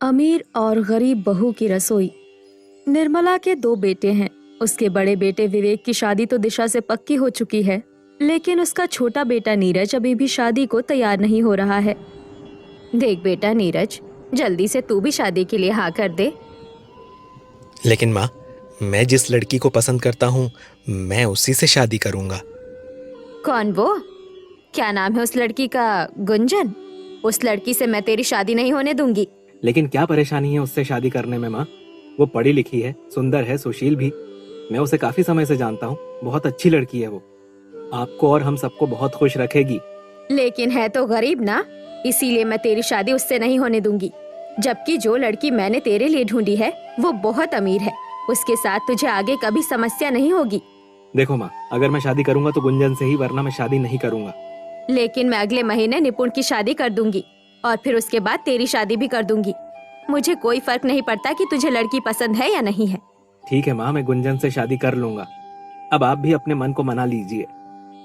अमीर और गरीब बहू की रसोई। निर्मला के दो बेटे हैं। उसके बड़े बेटे विवेक की शादी तो दिशा से पक्की हो चुकी है, लेकिन उसका छोटा बेटा नीरज अभी भी शादी को तैयार नहीं हो रहा है। देख बेटा नीरज, जल्दी से तू भी शादी के लिए हाँ कर दे। लेकिन माँ, मैं जिस लड़की को पसंद करता हूँ मैं उसी से शादी करूँगा। कौन वो? क्या नाम है उस लड़की का? गुंजन। उस लड़की से मैं तेरी शादी नहीं होने दूंगी। लेकिन क्या परेशानी है उससे शादी करने में माँ? वो पढ़ी लिखी है, सुंदर है, सुशील भी। मैं उसे काफी समय से जानता हूँ, बहुत अच्छी लड़की है वो। आपको और हम सबको बहुत खुश रखेगी। लेकिन है तो गरीब ना, इसीलिए मैं तेरी शादी उससे नहीं होने दूंगी। जबकि जो लड़की मैंने तेरे लिए ढूंढी है वो बहुत अमीर है, उसके साथ तुझे आगे कभी समस्या नहीं होगी। देखो माँ, अगर मैं शादी करूंगा तो गुंजन से ही, वरना मैं शादी नहीं करूंगा। लेकिन मैं अगले महीने निपुण की शादी कर दूंगी और फिर उसके बाद तेरी शादी भी कर दूंगी। मुझे कोई फर्क नहीं पड़ता कि तुझे लड़की पसंद है या नहीं है। ठीक है माँ, मैं गुंजन से शादी कर लूंगा। अब आप भी अपने मन को मना लीजिए।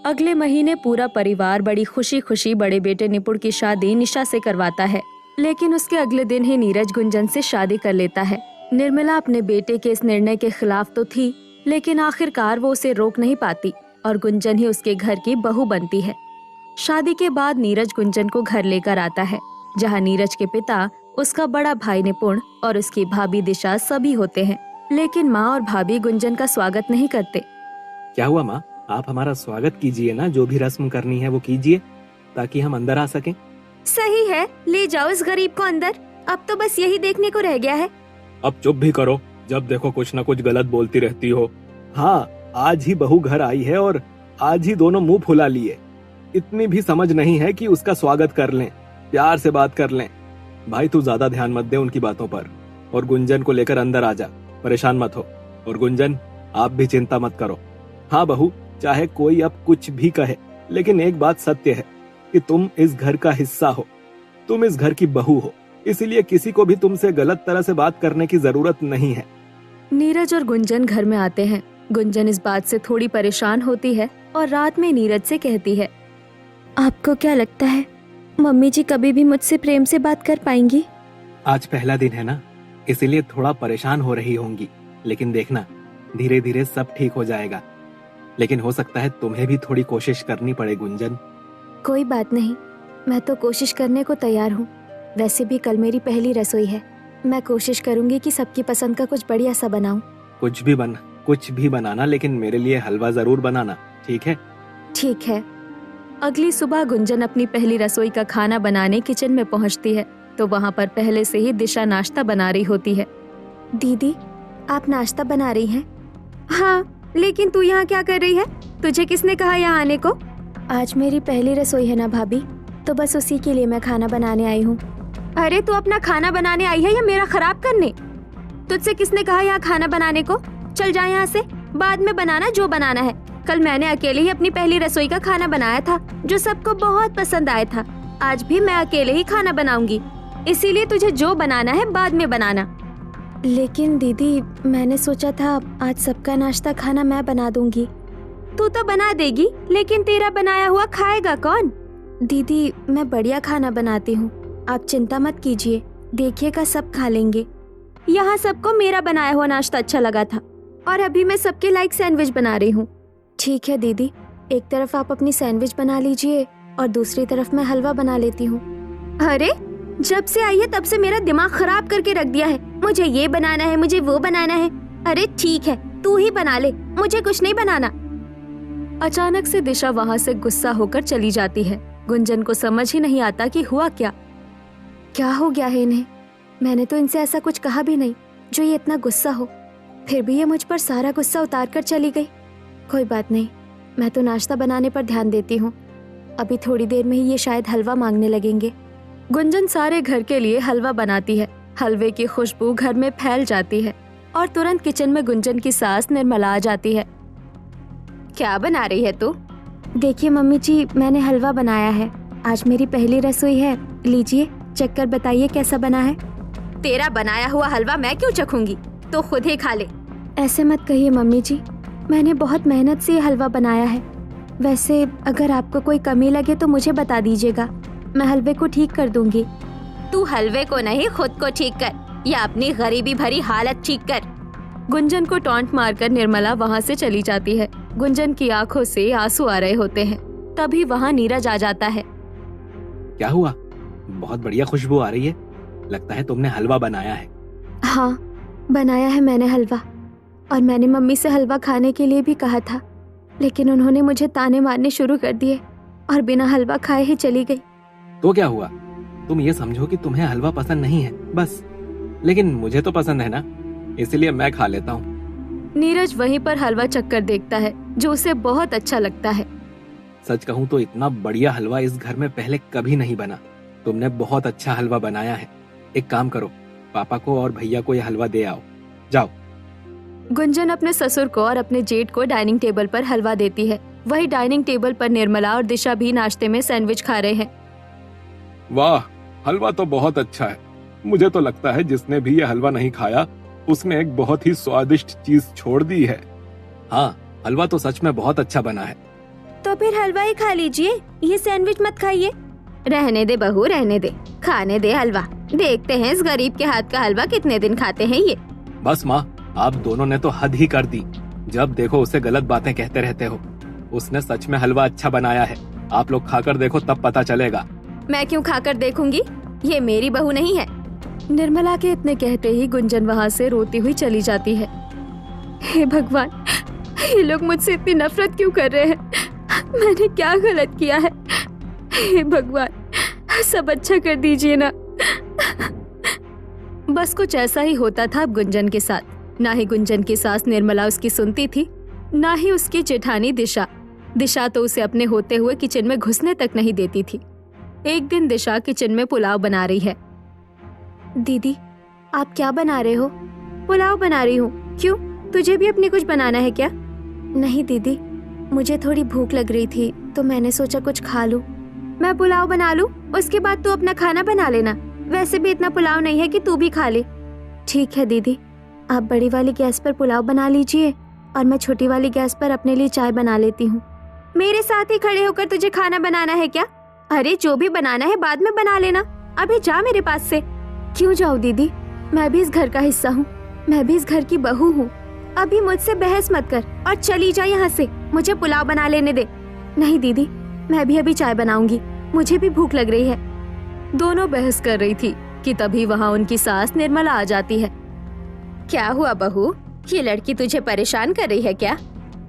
अगले महीने पूरा परिवार बड़ी खुशी खुशी बड़े बेटे निपुण की शादी निशा से करवाता है, लेकिन उसके अगले दिन ही नीरज गुंजन से शादी कर लेता है। निर्मला अपने बेटे के इस निर्णय के खिलाफ तो थी, लेकिन आखिरकार वो उसे रोक नहीं पाती और गुंजन ही उसके घर की बहू बनती है। शादी के बाद नीरज गुंजन को घर लेकर आता है, जहाँ नीरज के पिता, उसका बड़ा भाई निपुण और उसकी भाभी दिशा सभी होते हैं। लेकिन माँ और भाभी गुंजन का स्वागत नहीं करते। क्या हुआ माँ? आप हमारा स्वागत कीजिए ना, जो भी रस्म करनी है वो कीजिए ताकि हम अंदर आ सकें। सही है, ले जाओ इस गरीब को अंदर। अब तो बस यही देखने को रह गया है। अब चुप भी करो, जब देखो कुछ न कुछ गलत बोलती रहती हो। हाँ, आज ही बहू घर आई है और आज ही दोनों मुंह फुला लिए। इतनी भी समझ नहीं है कि उसका स्वागत कर लें, प्यार से बात कर लें। भाई तू ज्यादा ध्यान मत दे उनकी बातों पर, और गुंजन को लेकर अंदर आ जा, परेशान मत हो। और गुंजन, आप भी चिंता मत करो। हाँ बहू, चाहे कोई अब कुछ भी कहे, लेकिन एक बात सत्य है कि तुम इस घर का हिस्सा हो, तुम इस घर की बहू हो, इसीलिए किसी को भी तुमसे गलत तरह से बात करने की जरूरत नहीं है। नीरज और गुंजन घर में आते हैं। गुंजन इस बात से थोड़ी परेशान होती है और रात में नीरज से कहती है, आपको क्या लगता है मम्मी जी कभी भी मुझसे प्रेम से बात कर पाएंगी? आज पहला दिन है ना, इसीलिए थोड़ा परेशान हो रही होंगी, लेकिन देखना धीरे धीरे सब ठीक हो जाएगा। लेकिन हो सकता है तुम्हें भी थोड़ी कोशिश करनी पड़े गुंजन। कोई बात नहीं, मैं तो कोशिश करने को तैयार हूँ। वैसे भी कल मेरी पहली रसोई है, मैं कोशिश करूंगी कि सबकी पसंद का कुछ बढ़िया सा बनाऊं। कुछ भी बनाना, लेकिन मेरे लिए हलवा जरूर बनाना, ठीक है? ठीक है। अगली सुबह गुंजन अपनी पहली रसोई का खाना बनाने किचन में पहुंचती है तो वहां पर पहले से ही दिशा नाश्ता बना रही होती है। दीदी, आप नाश्ता बना रही हैं? हाँ, लेकिन तू यहाँ क्या कर रही है? तुझे किसने कहा यहाँ आने को? आज मेरी पहली रसोई है ना भाभी, तो बस उसी के लिए मैं खाना बनाने आई हूँ। अरे तू अपना खाना बनाने आई है या मेरा खराब करने? तुझसे किसने कहा यहाँ खाना बनाने को? चल जा यहाँ से, बाद में बनाना जो बनाना है। कल मैंने अकेले ही अपनी पहली रसोई का खाना बनाया था, जो सबको बहुत पसंद आया था। आज भी मैं अकेले ही खाना बनाऊंगी, इसीलिए तुझे जो बनाना है बाद में बनाना। लेकिन दीदी, मैंने सोचा था आज सबका नाश्ता खाना मैं बना दूंगी। तू तो बना देगी, लेकिन तेरा बनाया हुआ खाएगा कौन? दीदी, मैं बढ़िया खाना बनाती हूँ, आप चिंता मत कीजिए, देखिएगा सब खा लेंगे। यहाँ सबको मेरा बनाया हुआ नाश्ता अच्छा लगा था और अभी मैं सबके लाइक सैंडविच बना रही हूँ। ठीक है दीदी, एक तरफ आप अपनी सैंडविच बना लीजिए और दूसरी तरफ मैं हलवा बना लेती हूँ। अरे जब से आई है तब से मेरा दिमाग खराब करके रख दिया है। मुझे ये बनाना है, मुझे वो बनाना है। अरे ठीक है, तू ही बना ले, मुझे कुछ नहीं बनाना। अचानक से दिशा वहाँ से गुस्सा होकर चली जाती है। गुंजन को समझ ही नहीं आता कि हुआ क्या हो गया है इन्हें। मैंने तो इनसे ऐसा कुछ कहा भी नहीं जो ये इतना गुस्सा हो, फिर भी ये मुझ पर सारा गुस्सा उतार कर चली गई। कोई बात नहीं, मैं तो नाश्ता बनाने पर ध्यान देती हूँ। अभी थोड़ी देर में ही ये शायद हलवा मांगने लगेंगे। गुंजन सारे घर के लिए हलवा बनाती है। हलवे की खुशबू घर में फैल जाती है और तुरंत किचन में गुंजन की सास निर्मला आ जाती है। क्या बना रही है तू? देखिए मम्मी जी, मैंने हलवा बनाया है। आज मेरी पहली रसोई है, लीजिए चख कर बताइए कैसा बना है। तेरा बनाया हुआ हलवा मैं क्यों चखूंगी, तो खुद ही खा ले। ऐसे मत कहिए मम्मी जी, मैंने बहुत मेहनत से ये हलवा बनाया है। वैसे अगर आपको कोई कमी लगे तो मुझे बता दीजिएगा, मैं हलवे को ठीक कर दूंगी। तू हलवे को नहीं खुद को ठीक कर या अपनी गरीबी भरी हालत ठीक कर। गुंजन को टॉन्ट मारकर निर्मला वहाँ से चली जाती है। गुंजन की आंखों से आंसू आ रहे होते हैं। तभी वहाँ नीरज आ जाता है। क्या हुआ? बहुत बढ़िया खुशबू आ रही है। लगता है तुमने हलवा बनाया है। हाँ, बनाया है मैंने हलवा, और मैंने मम्मी से हलवा खाने के लिए भी कहा था, लेकिन उन्होंने मुझे ताने मारने शुरू कर दिए और बिना हलवा खाए ही चली गई। तो क्या हुआ? तुम ये समझो कि तुम्हें हलवा पसंद नहीं है बस, लेकिन मुझे तो पसंद है ना, इसलिए मैं खा लेता हूँ। नीरज वहीं पर हलवा चक्कर देखता है जो उसे बहुत अच्छा लगता है। सच कहूँ तो इतना बढ़िया हलवा इस घर में पहले कभी नहीं बना। तुमने बहुत अच्छा हलवा बनाया है। एक काम करो, पापा को और भैया को ये हलवा दे आओ। जाओ। गुंजन अपने ससुर को और अपने जेठ को डाइनिंग टेबल पर हलवा देती है। वही डाइनिंग टेबल पर निर्मला और दिशा भी नाश्ते में सैंडविच खा रहे हैं। वाह, हलवा तो बहुत अच्छा है। मुझे तो लगता है जिसने भी ये हलवा नहीं खाया उसने एक बहुत ही स्वादिष्ट चीज छोड़ दी है। हाँ, हलवा तो सच में बहुत अच्छा बना है। तो फिर हलवा ही खा लीजिए, ये सैंडविच मत खाइए। रहने दे बहू, रहने दे, खाने दे हलवा। देखते हैं इस गरीब के हाथ का हलवा कितने दिन खाते हैं ये। बस माँ, आप दोनों ने तो हद ही कर दी। जब देखो उसे गलत बातें कहते रहते हो। उसने सच में हलवा अच्छा बनाया है। आप लोग खाकर देखो तब पता चलेगा। मैं क्यों खाकर देखूंगी? ये मेरी बहू नहीं है। निर्मला के इतने कहते ही गुंजन वहाँ से रोती हुई चली जाती है। हे भगवान, ये लोग मुझसे इतनी नफरत क्यों कर रहे हैं? मैंने क्या गलत किया है? हे भगवान, सब अच्छा कर दीजिए ना। बस कुछ ऐसा ही होता था अब गुंजन के साथ। ना ही गुंजन की सास निर्मला उसकी सुनती थी, ना ही उसकी जेठानी दिशा। दिशा तो उसे अपने होते हुए किचन में घुसने तक नहीं देती थी। एक दिन दिशा किचन में पुलाव बना रही है। दीदी, आप क्या बना रहे हो? पुलाव बना रही हूँ। क्यों, तुझे भी अपने कुछ बनाना है क्या? नहीं दीदी, मुझे थोड़ी भूख लग रही थी तो मैंने सोचा कुछ खा लूं। मैं पुलाव बना लूं, उसके बाद तू अपना खाना बना लेना। वैसे भी इतना पुलाव नहीं है कि तू भी खा ले। ठीक है दीदी, आप बड़ी वाली गैस पर पुलाव बना लीजिए और मैं छोटी वाली गैस पर अपने लिए चाय बना लेती हूँ। मेरे साथ ही खड़े होकर तुझे खाना बनाना है क्या? अरे जो भी बनाना है बाद में बना लेना, अभी जा मेरे पास से। क्यों जाऊँ दीदी, मैं भी इस घर का हिस्सा हूँ, मैं भी इस घर की बहू हूँ। अभी मुझसे बहस मत कर और चली जा यहाँ से। मुझे पुलाव बना लेने दे। नहीं दीदी, मैं भी अभी चाय बनाऊंगी, मुझे भी भूख लग रही है। दोनों बहस कर रही थी कि तभी वहाँ उनकी सास निर्मला आ जाती है। क्या हुआ बहू, ये लड़की तुझे परेशान कर रही है क्या?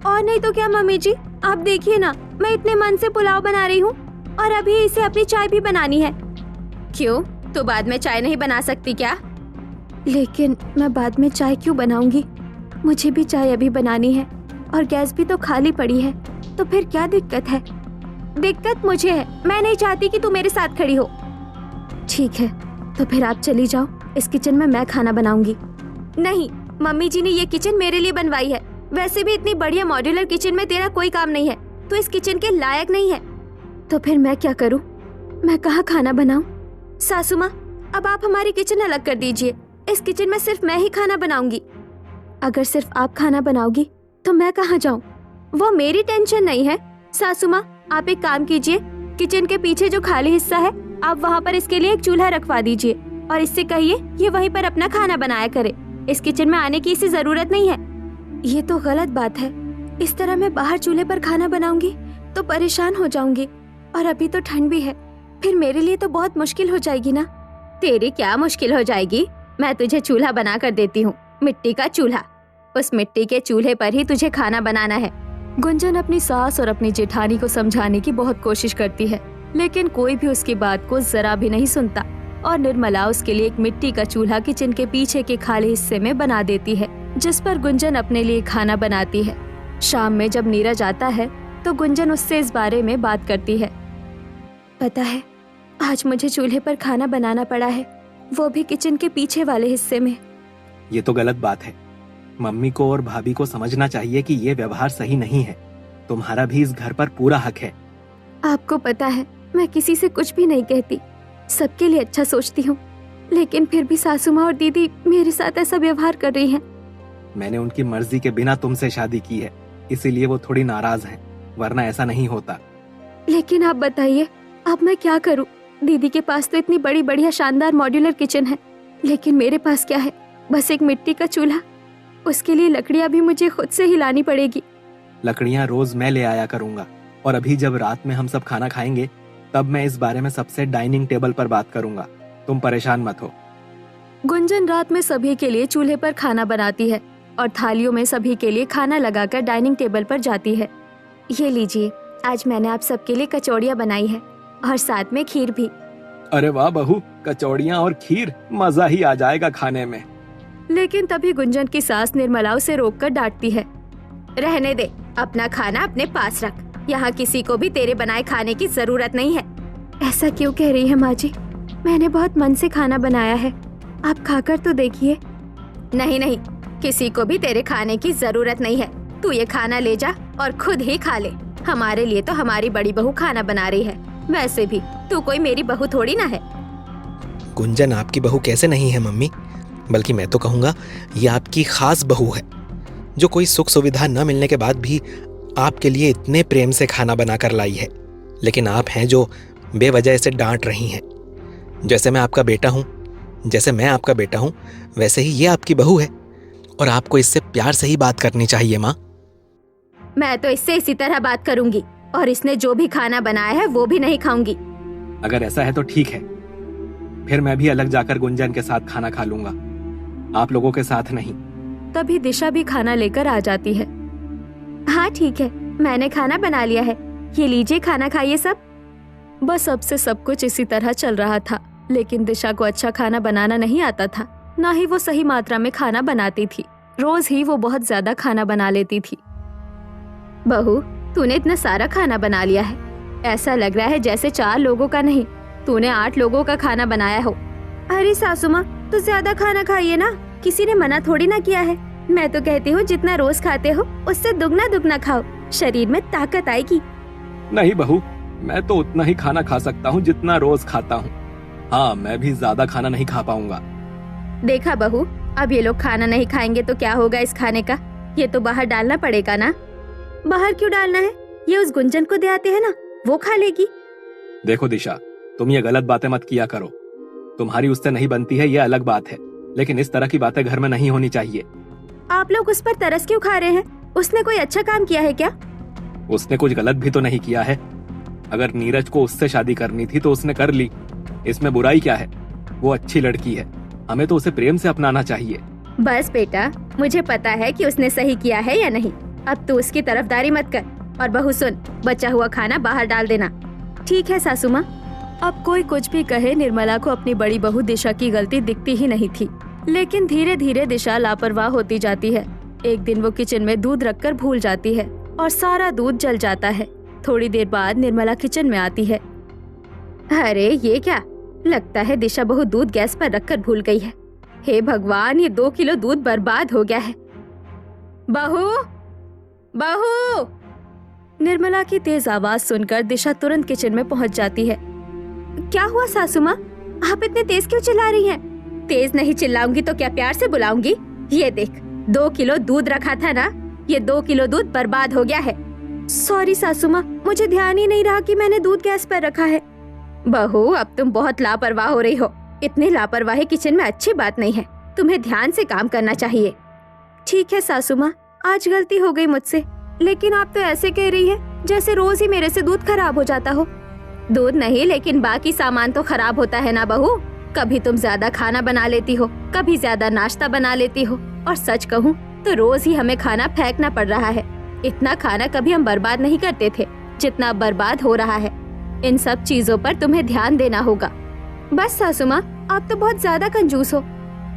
और नहीं तो क्या मम्मी जी, आप देखिए ना, मैं इतने मन से पुलाव बना रही हूँ और अभी इसे अपनी चाय भी बनानी है। क्यों, तू बाद में चाय नहीं बना सकती क्या? लेकिन मैं बाद में चाय क्यों बनाऊंगी? मुझे भी चाय अभी बनानी है और गैस भी तो खाली पड़ी है, तो फिर क्या दिक्कत है? दिक्कत मुझे है, मैं नहीं चाहती कि तू मेरे साथ खड़ी हो। ठीक है, तो फिर आप चली जाओ, इस किचन में मैं खाना बनाऊंगी। नहीं, मम्मी जी ने ये किचन मेरे लिए बनवाई है। वैसे भी इतनी बढ़िया मॉड्यूलर किचन में तेरा कोई काम नहीं है, तो इस किचन के लायक नहीं है। तो फिर मैं क्या करूं? मैं कहाँ खाना बनाऊं? सासू माँ, अब आप हमारी किचन अलग कर दीजिए। इस किचन में सिर्फ मैं ही खाना बनाऊंगी। अगर सिर्फ आप खाना बनाओगी तो मैं कहाँ जाऊं? वो मेरी टेंशन नहीं है। सासू माँ, आप एक काम कीजिए, किचन के पीछे जो खाली हिस्सा है आप वहाँ पर इसके लिए एक चूल्हा रखवा दीजिए और इससे कहिए ये वहीं पर अपना खाना बनाया करे। इस किचन में आने की इसे जरूरत नहीं है। ये तो गलत बात है। इस तरह मैं बाहर चूल्हे पर खाना बनाऊंगी तो परेशान हो जाऊंगी, और अभी तो ठंड भी है, फिर मेरे लिए तो बहुत मुश्किल हो जाएगी ना। तेरी क्या मुश्किल हो जाएगी? मैं तुझे चूल्हा बना कर देती हूँ, मिट्टी का चूल्हा। उस मिट्टी के चूल्हे पर ही तुझे खाना बनाना है। गुंजन अपनी सास और अपनी जेठानी को समझाने की बहुत कोशिश करती है, लेकिन कोई भी उसकी बात को जरा भी नहीं सुनता और निर्मला उसके लिए एक मिट्टी का चूल्हा किचन के पीछे के खाली हिस्से में बना देती है, जिस पर गुंजन अपने लिए खाना बनाती है। शाम में जब नीरज आता है तो गुंजन उससे इस बारे में बात करती है। पता है, आज मुझे चूल्हे पर खाना बनाना पड़ा है, वो भी किचन के पीछे वाले हिस्से में। ये तो गलत बात है। मम्मी को और भाभी को समझना चाहिए कि ये व्यवहार सही नहीं है। तुम्हारा भी इस घर पर पूरा हक है। आपको पता है, मैं किसी से कुछ भी नहीं कहती, सबके लिए अच्छा सोचती हूँ, लेकिन फिर भी सासू माँ और दीदी मेरे साथ ऐसा व्यवहार कर रही हैं। मैंने उनकी मर्जी के बिना तुमसे शादी की है, इसीलिए वो थोड़ी नाराज हैं, वरना ऐसा नहीं होता। लेकिन आप बताइए, अब मैं क्या करूँ? दीदी के पास तो इतनी बड़ी बढ़िया शानदार मॉड्यूलर किचन है, लेकिन मेरे पास क्या है, बस एक मिट्टी का चूल्हा। उसके लिए लकड़ियाँ भी मुझे खुद से ही लानी पड़ेगी। लकड़ियाँ रोज मैं ले आया करूंगा, और अभी जब रात में हम सब खाना खाएंगे तब मैं इस बारे में सबसे डाइनिंग टेबल पर बात करूंगा। तुम परेशान मत हो। गुंजन रात में सभी के लिए चूल्हे पर खाना बनाती है और थालियों में सभी के लिए खाना लगाकर डाइनिंग टेबल पर जाती है। ये लीजिए, आज मैंने आप सबके लिए कचौड़ियाँ बनाई है और साथ में खीर भी। अरे वाह बहू, कचौड़ियाँ और खीर, मजा ही आ जाएगा खाने में। लेकिन तभी गुंजन की सास निर्मला उसे रोककर डांटती है। रहने दे, अपना खाना अपने पास रख। यहाँ किसी को भी तेरे बनाए खाने की जरूरत नहीं है। ऐसा क्यों कह रही है माँ जी? मैंने बहुत मन से खाना बनाया है, आप खाकर तो देखिए। नहीं नहीं, किसी को भी तेरे खाने की जरूरत नहीं है। तू ये खाना ले जा और खुद ही खा ले। हमारे लिए तो हमारी बड़ी बहू खाना बना रही है, वैसे भी तू कोई मेरी बहू थोड़ी ना है। गुंजन आपकी बहू कैसे नहीं है मम्मी, बल्कि मैं तो कहूँगा ये आपकी खास बहू है, जो कोई सुख सुविधा न मिलने के बाद भी आपके लिए इतने प्रेम से खाना बनाकर लाई है। लेकिन आप हैं जो बेवजह इसे डांट रही हैं। जैसे मैं आपका बेटा हूँ, जैसे मैं आपका बेटा हूँ, वैसे ही ये आपकी बहू है, और आपको इससे प्यार से ही बात करनी चाहिए माँ। मैं तो इससे इसी तरह बात करूंगी, और इसने जो भी खाना बनाया है वो भी नहीं खाऊंगी। अगर ऐसा है तो ठीक है, फिर मैं भी अलग जाकर गुंजन के साथ खाना खा लूंगा, आप लोगों के साथ नहीं। तभी दिशा भी खाना लेकर आ जाती है। हाँ ठीक है, मैंने खाना बना लिया है, ये लीजिए खाना खाइए सब। बस अब से सब कुछ इसी तरह चल रहा था, लेकिन दिशा को अच्छा खाना बनाना नहीं आता था, ना ही वो सही मात्रा में खाना बनाती थी। रोज ही वो बहुत ज्यादा खाना बना लेती थी। बहू, तूने इतना सारा खाना बना लिया है, ऐसा लग रहा है जैसे 4 लोगों का नहीं, तूने 8 लोगों का खाना बनाया हो। अरे सासू माँ, तो ज्यादा खाना खाइए ना, किसी ने मना थोड़ी ना किया है। मैं तो कहती हूँ जितना रोज खाते हो उससे दुगना दुगना खाओ, शरीर में ताकत आएगी। नहीं बहू, मैं तो उतना ही खाना खा सकता हूँ जितना रोज खाता हूँ। हाँ, मैं भी ज्यादा खाना नहीं खा पाऊंगा। देखा बहू, अब ये लोग खाना नहीं खाएंगे तो क्या होगा इस खाने का? ये तो बाहर डालना पड़ेगा ना। बाहर क्यों डालना है? ये उस गुंजन को दे आते हैं ना, वो खा लेगी। देखो दिशा, तुम ये गलत बातें मत किया करो। तुम्हारी उससे नहीं बनती है ये अलग बात है, लेकिन इस तरह की बातें घर में नहीं होनी चाहिए। आप लोग उस पर तरस क्यों खा रहे हैं? उसने कोई अच्छा काम किया है क्या? उसने कुछ गलत भी तो नहीं किया है। अगर नीरज को उससे शादी करनी थी तो उसने कर ली, इसमें बुराई क्या है? वो अच्छी लड़की है, हमें तो उसे प्रेम से अपनाना चाहिए। बस बेटा, मुझे पता है कि उसने सही किया है या नहीं। अब तू उसकी तरफदारी मत कर। और बहू सुन, बचा हुआ खाना बाहर डाल देना। ठीक है सासू माँ। अब कोई कुछ भी कहे, निर्मला को अपनी बड़ी बहू दिशा की गलती दिखती ही नहीं थी। लेकिन धीरे धीरे दिशा लापरवाह होती जाती है। एक दिन वो किचन में दूध रखकर भूल जाती है और सारा दूध जल जाता है। थोड़ी देर बाद निर्मला किचन में आती है। अरे ये क्या, लगता है दिशा बहू दूध गैस पर रखकर भूल गई है। हे भगवान, ये 2 किलो दूध बर्बाद हो गया है। बहू, बहू! निर्मला की तेज आवाज सुनकर दिशा तुरंत किचन में पहुंच जाती है। क्या हुआ सासू माँ, आप इतने तेज क्यों चिल्ला रही हैं? तेज नहीं चिल्लाऊंगी तो क्या प्यार से बुलाऊंगी? ये देख, 2 किलो दूध रखा था ना, ये 2 किलो दूध बर्बाद हो गया है। सॉरी सासू माँ, मुझे ध्यान ही नहीं रहा कि मैंने दूध गैस पर रखा है। बहू, अब तुम बहुत लापरवाह हो रही हो। इतनी लापरवाही किचन में अच्छी बात नहीं है, तुम्हें ध्यान से काम करना चाहिए। ठीक है सासू माँ, आज गलती हो गई मुझसे, लेकिन आप तो ऐसे कह रही हैं जैसे रोज ही मेरे से दूध खराब हो जाता हो। दूध नहीं, लेकिन बाकी सामान तो खराब होता है ना बहू। कभी तुम ज्यादा खाना बना लेती हो, कभी ज्यादा नाश्ता बना लेती हो, और सच कहूँ तो रोज ही हमें खाना फेंकना पड़ रहा है। इतना खाना कभी हम बर्बाद नहीं करते थे जितना अब बर्बाद हो रहा है। इन सब चीजों पर तुम्हें ध्यान देना होगा। बस सासू माँ, आप तो बहुत ज्यादा कंजूस हो।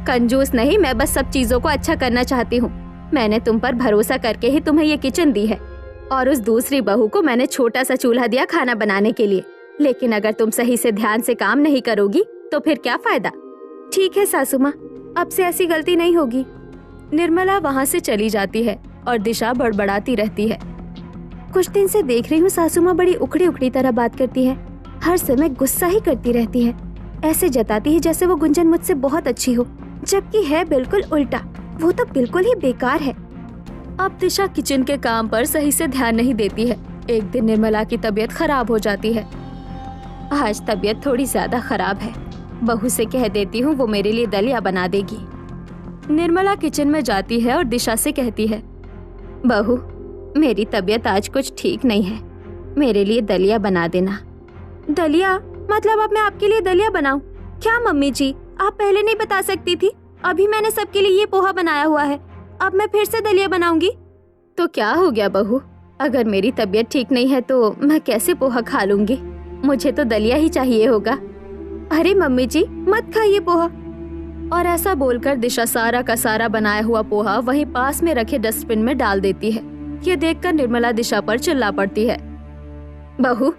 कंजूस नहीं, मैं बस सब चीजों को अच्छा करना चाहती हूँ। मैंने तुम पर भरोसा करके ही तुम्हें ये किचन दी है, और उस दूसरी बहू को मैंने छोटा सा चूल्हा दिया खाना बनाने के लिए। लेकिन अगर तुम सही से ध्यान से काम नहीं करोगी तो फिर क्या फायदा। ठीक है सासू माँ, अब से ऐसी गलती नहीं होगी। निर्मला वहाँ से चली जाती है और दिशा बड़बड़ाती रहती है। कुछ दिन से देख रही हूँ सासू माँ बड़ी उखड़ी उखड़ी तरह बात करती है। हर समय गुस्सा ही करती रहती है। ऐसे जताती है जैसे वो गुंजन मुझसे बहुत अच्छी हो, जबकि है बिल्कुल उल्टा। वो तो बिल्कुल ही बेकार है। अब दिशा किचन के काम पर सही से ध्यान नहीं देती है। एक दिन निर्मला की तबीयत खराब हो जाती है। आज तबीयत थोड़ी ज्यादा खराब है। बहू से कह देती हूँ वो मेरे लिए दलिया बना देगी। निर्मला किचन में जाती है और दिशा से कहती है, बहू मेरी तबीयत आज कुछ ठीक नहीं है, मेरे लिए दलिया बना देना। दलिया? मतलब अब मैं आपके लिए दलिया बनाऊं? क्या मम्मी जी, आप पहले नहीं बता सकती थी? अभी मैंने सबके लिए ये पोहा बनाया हुआ है, अब मैं फिर से दलिया बनाऊंगी? तो क्या हो गया बहू, अगर मेरी तबीयत ठीक नहीं है तो मैं कैसे पोहा खा लूंगी? मुझे तो दलिया ही चाहिए होगा। अरे मम्मी जी मत खाइए पोहा। और ऐसा बोलकर दिशा सारा का सारा बनाया हुआ पोहा वहीं पास में रखे डस्टबिन में डाल देती है। ये देखकर निर्मला दिशा पर चिल्ला पड़ती है, बहू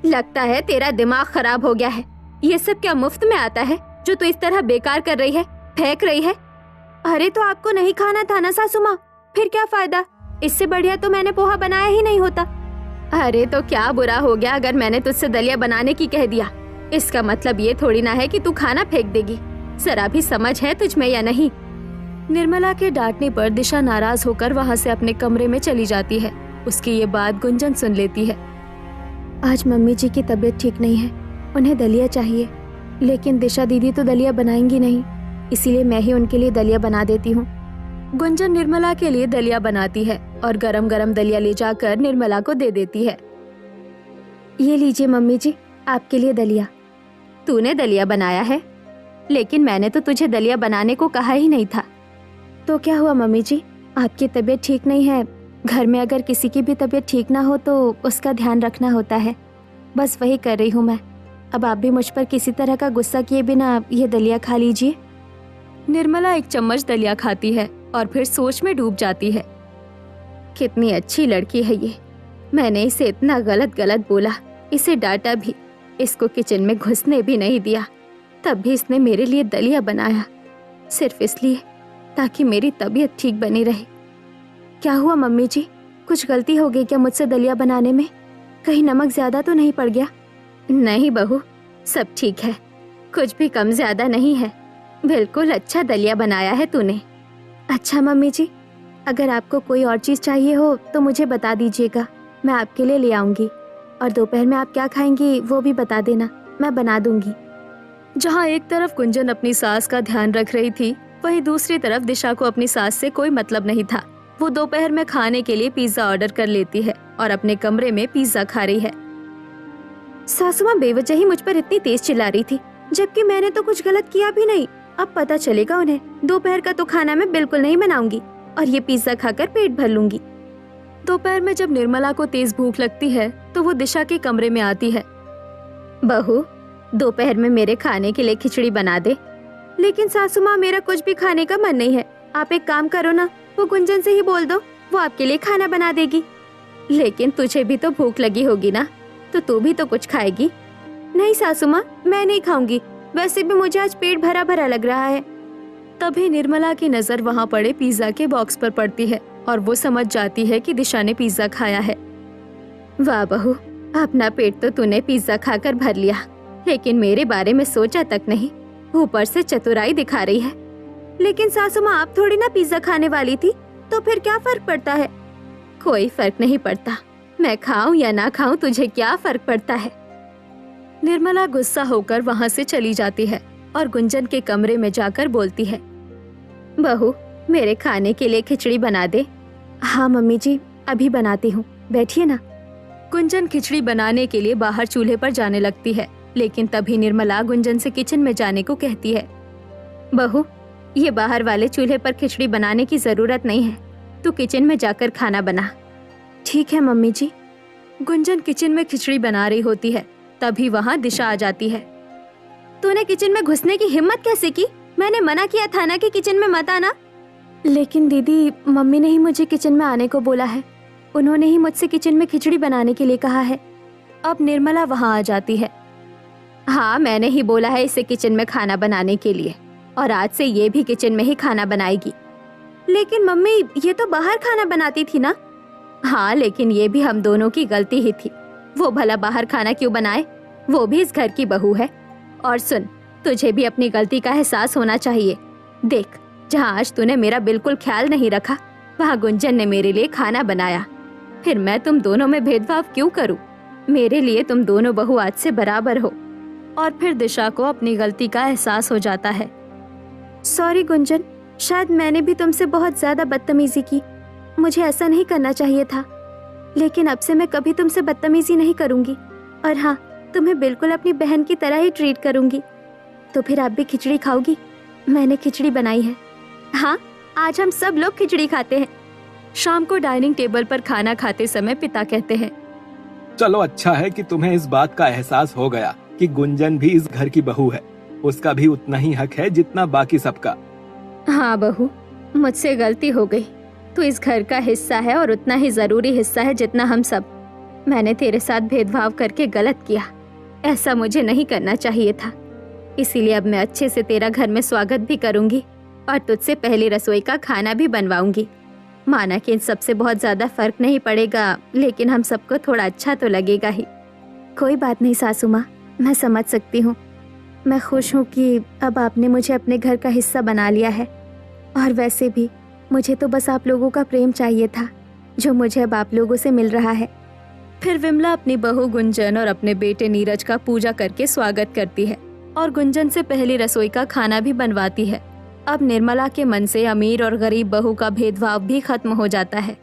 लगता है तेरा दिमाग खराब हो गया है। ये सब क्या मुफ्त में आता है जो तू इस तरह बेकार कर रही है, फेंक रही है? अरे तो आपको नहीं खाना था ना सासू माँ, फिर क्या फायदा? इससे बढ़िया तो मैंने पोहा बनाया ही नहीं होता। अरे तो क्या बुरा हो गया अगर मैंने तुझसे दलिया बनाने की कह दिया? इसका मतलब ये थोड़ी ना है कि तू खाना फेंक देगी। जरा भी समझ है तुझ में या नहीं? निर्मला के डांटने पर दिशा नाराज होकर वहाँ से अपने कमरे में चली जाती है। उसकी ये बात गुंजन सुन लेती है। आज मम्मी जी की तबीयत ठीक नहीं है, उन्हें दलिया चाहिए, लेकिन दिशा दीदी तो दलिया बनाएंगी नहीं, इसीलिए मैं ही उनके लिए दलिया बना देती हूँ। गुंजन निर्मला के लिए दलिया बनाती है और गरम गरम दलिया ले जाकर निर्मला को दे देती है। ये लीजिए मम्मी जी, आपके लिए दलिया। तूने दलिया बनाया है? लेकिन मैंने तो तुझे दलिया बनाने को कहा ही नहीं था। तो क्या हुआ मम्मी जी, आपकी तबीयत ठीक नहीं है? घर में अगर किसी की भी तबीयत ठीक ना हो तो उसका ध्यान रखना होता है, बस वही कर रही हूँ मैं। अब आप भी मुझ पर किसी तरह का गुस्सा किए बिना ये दलिया खा लीजिए। निर्मला एक चम्मच दलिया खाती है और फिर सोच में डूब जाती है। कितनी अच्छी लड़की है ये, मैंने इसे इतना गलत गलत बोला, इसे डांटा भी, इसको किचन में घुसने भी नहीं दिया, तब भी इसने मेरे लिए दलिया बनाया, सिर्फ इसलिए ताकि मेरी तबीयत ठीक बनी रहे। क्या हुआ मम्मी जी, कुछ गलती हो गई क्या मुझसे दलिया बनाने में? कहीं नमक ज्यादा तो नहीं पड़ गया? नहीं बहू, सब ठीक है, कुछ भी कम ज्यादा नहीं है, बिल्कुल अच्छा दलिया बनाया है तूने। अच्छा मम्मी जी, अगर आपको कोई और चीज चाहिए हो तो मुझे बता दीजिएगा, मैं आपके लिए ले आऊंगी। और दोपहर में आप क्या खाएंगी वो भी बता देना, मैं बना दूंगी। जहाँ एक तरफ गुंजन अपनी सास का ध्यान रख रही थी, वहीं दूसरी तरफ दिशा को अपनी सास से कोई मतलब नहीं था। वो दोपहर में खाने के लिए पिज्जा ऑर्डर कर लेती है और अपने कमरे में पिज्जा खा रही है। सासू माँ बेवजह ही मुझ पर इतनी तेज चिल्ला रही थी, जबकि मैंने तो कुछ गलत किया भी नहीं। अब पता चलेगा उन्हें। दोपहर का तो खाना मैं बिल्कुल नहीं बनाऊंगी और ये पिज्जा खाकर पेट भर लूंगी। दोपहर में जब निर्मला को तेज भूख लगती है तो वो दिशा के कमरे में आती है। बहू, दोपहर में मेरे खाने के लिए खिचड़ी बना दे। लेकिन सासू माँ, मेरा कुछ भी खाने का मन नहीं है। आप एक काम करो ना, वो गुंजन से ही बोल दो, वो आपके लिए खाना बना देगी। लेकिन तुझे भी तो भूख लगी होगी ना, तो तू भी तो कुछ खाएगी। नहीं सासू माँ, मैं नहीं खाऊंगी, वैसे भी मुझे आज पेट भरा भरा लग रहा है। तभी निर्मला की नजर वहाँ पड़े पिज्जा के बॉक्स पर पड़ती है और वो समझ जाती है कि दिशा ने पिज्जा खाया है। वाह बहू, अपना पेट तो तूने पिज्जा खाकर भर लिया, लेकिन मेरे बारे में सोचा तक नहीं, ऊपर से चतुराई दिखा रही है। लेकिन सासू माँ, आप थोड़ी ना पिज्जा खाने वाली थी, तो फिर क्या फर्क पड़ता है? कोई फर्क नहीं पड़ता, मैं खाऊं या ना खाऊं, तुझे क्या फर्क पड़ता है? निर्मला गुस्सा होकर वहाँ से चली जाती है और गुंजन के कमरे में जाकर बोलती है, बहू मेरे खाने के लिए खिचड़ी बना दे। हाँ मम्मी जी, अभी बनाती हूँ, बैठिए ना। गुंजन खिचड़ी बनाने के लिए बाहर चूल्हे पर जाने लगती है, लेकिन तभी निर्मला गुंजन से किचन में जाने को कहती है। बहू, ये बाहर वाले चूल्हे पर खिचड़ी बनाने की जरूरत नहीं है, तू किचन में जाकर खाना बना। ठीक है मम्मी जी। गुंजन किचन में खिचड़ी बना रही होती है, तभी वहाँ दिशा आ जाती है। तूने किचन में घुसने की हिम्मत कैसे की? मैंने मना किया था ना कि किचन में मत आना। लेकिन दीदी, मम्मी ने ही मुझे किचन में आने को बोला है, उन्होंने ही मुझसे किचन में खिचड़ी बनाने के लिए कहा है। अब निर्मला वहाँ आ जाती है। हाँ, मैंने ही बोला है इसे किचन में खाना बनाने के लिए, और आज से ये भी किचन में ही खाना बनाएगी। लेकिन मम्मी, ये तो बाहर खाना बनाती थी ना। हाँ, लेकिन ये भी हम दोनों की गलती ही थी। वो भला बाहर खाना क्यों बनाए? वो भी इस घर की बहू है। और सुन, तुझे भी अपनी गलती का एहसास होना चाहिए। देख, जहाँ आज तूने मेरा बिल्कुल ख्याल नहीं रखा, वहाँ गुंजन ने मेरे लिए खाना बनाया। फिर मैं तुम दोनों में भेदभाव क्यों करूँ? मेरे लिए तुम दोनों बहू आज से बराबर हो। और फिर दिशा को अपनी गलती का एहसास हो जाता है। सॉरी गुंजन, शायद मैंने भी तुमसे बहुत ज्यादा बदतमीजी की। मुझे ऐसा नहीं करना चाहिए था, लेकिन अब से मैं कभी तुमसे बदतमीजी नहीं करूंगी। और हाँ, तुम्हें बिल्कुल अपनी बहन की तरह ही ट्रीट करूंगी। तो फिर आप भी खिचड़ी खाओगी? मैंने खिचड़ी बनाई है। हाँ, आज हम सब लोग खिचड़ी खाते हैं। शाम को डाइनिंग टेबल पर खाना खाते समय पिता कहते हैं, चलो अच्छा है कि तुम्हें इस बात का एहसास हो गया कि गुंजन भी इस घर की बहू है। उसका भी उतना ही हक है जितना बाकी सबका। हाँ बहू, मुझसे गलती हो गई। तू इस घर का हिस्सा है और उतना ही जरूरी हिस्सा है जितना हम सब। मैंने तेरे साथ भेदभाव करके गलत किया। ऐसा मुझे नहीं करना चाहिए था। इसीलिए अब मैं अच्छे से तेरा घर में स्वागत भी करूंगी और तुझसे पहली रसोई का खाना भी बनवाऊंगी। माना कि इन सबसे बहुत ज्यादा फर्क नहीं पड़ेगा, लेकिन हम सबको थोड़ा अच्छा तो लगेगा ही। कोई बात नहीं सासू माँ, मैं समझ सकती हूँ। मैं खुश हूँ कि अब आपने मुझे अपने घर का हिस्सा बना लिया है। और वैसे भी मुझे तो बस आप लोगों का प्रेम चाहिए था, जो मुझे अब आप लोगों से मिल रहा है। फिर विमला अपनी बहू गुंजन और अपने बेटे नीरज का पूजा करके स्वागत करती है और गुंजन से पहली रसोई का खाना भी बनवाती है। अब निर्मला के मन से अमीर और गरीब बहू का भेदभाव भी खत्म हो जाता है।